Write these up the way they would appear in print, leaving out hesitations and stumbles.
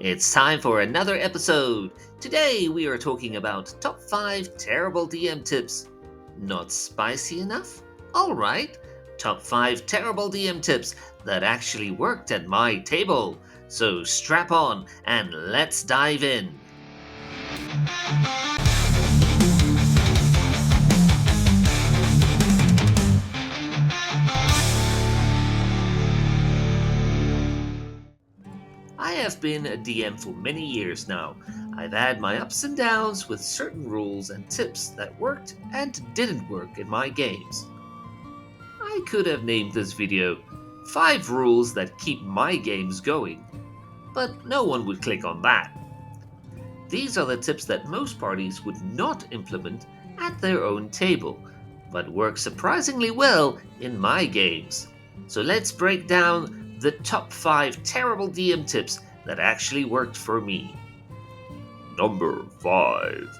It's time for another episode. Today we are talking about top 5 terrible DM tips. Not spicy enough? Alright, top 5 terrible DM tips that actually worked at my table. So strap on and let's dive in. I have been a DM for many years now. I've had my ups and downs with certain rules and tips that worked and didn't work in my games. I could have named this video 5 rules that keep my games going, but no one would click on that. These are the tips that most parties would not implement at their own table, but work surprisingly well in my games. So let's break down the top 5 terrible DM tips that actually worked for me. Number 5.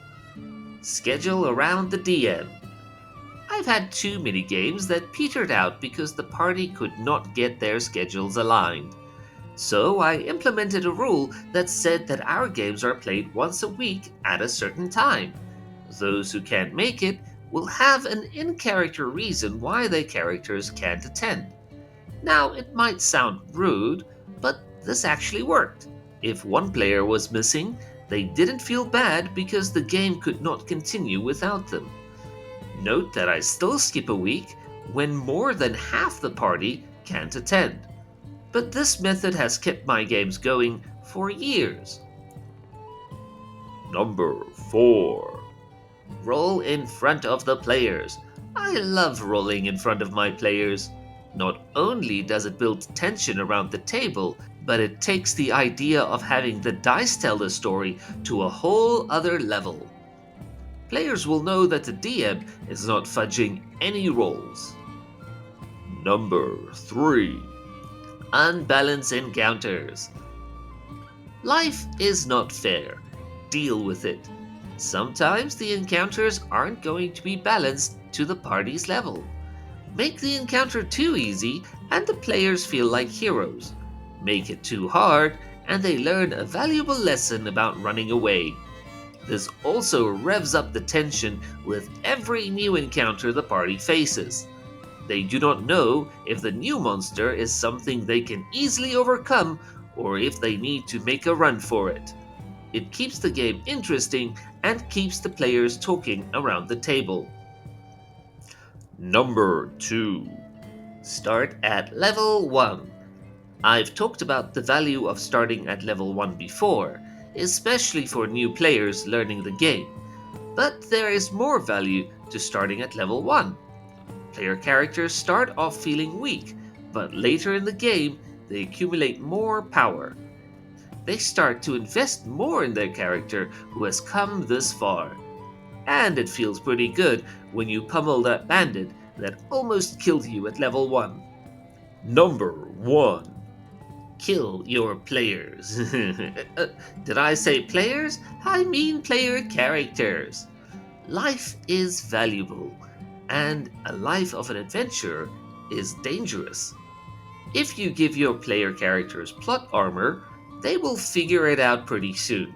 Schedule around the DM. I've had too many games that petered out because the party could not get their schedules aligned. So I implemented a rule that said that our games are played once a week at a certain time. Those who can't make it will have an in-character reason why their characters can't attend. Now, it might sound rude, but this actually worked. If one player was missing, they didn't feel bad because the game could not continue without them. Note that I still skip a week when more than half the party can't attend. But this method has kept my games going for years. Number 4. Roll in front of the players. I love rolling in front of my players. Not only does it build tension around the table, but it takes the idea of having the dice tell the story to a whole other level. Players will know that the DM is not fudging any rolls. Number 3. Unbalance Encounters. Life is not fair. Deal with it. Sometimes the encounters aren't going to be balanced to the party's level. Make the encounter too easy and the players feel like heroes. Make it too hard and they learn a valuable lesson about running away. This also revs up the tension with every new encounter the party faces. They do not know if the new monster is something they can easily overcome or if they need to make a run for it. It keeps the game interesting and keeps the players talking around the table. Number 2. Start at level 1. I've talked about the value of starting at level 1 before, especially for new players learning the game. But there is more value to starting at level 1. Player characters start off feeling weak, but later in the game, they accumulate more power. They start to invest more in their character who has come this far. And it feels pretty good when you pummel that bandit that almost killed you at level 1. Number 1. Kill your players. Did I say players? I mean player characters. Life is valuable, and a life of an adventurer is dangerous. If you give your player characters plot armor, they will figure it out pretty soon.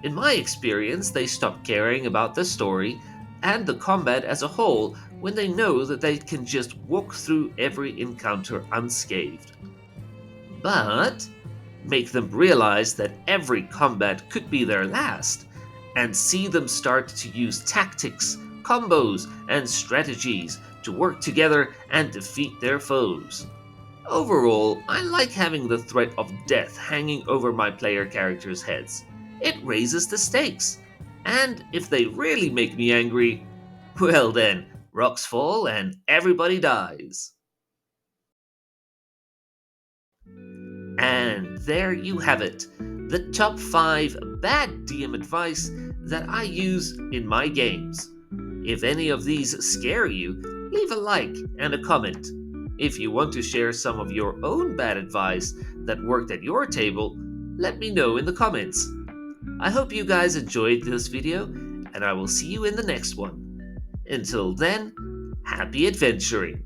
In my experience, they stop caring about the story and the combat as a whole when they know that they can just walk through every encounter unscathed. But make them realize that every combat could be their last, and see them start to use tactics, combos, and strategies to work together and defeat their foes. Overall, I like having the threat of death hanging over my player characters' heads. It raises the stakes. And if they really make me angry, well then, rocks fall and everybody dies. And there you have it, the top 5 bad DM advice that I use in my games. If any of these scare you, leave a like and a comment. If you want to share some of your own bad advice that worked at your table, let me know in the comments. I hope you guys enjoyed this video, and I will see you in the next one. Until then, happy adventuring!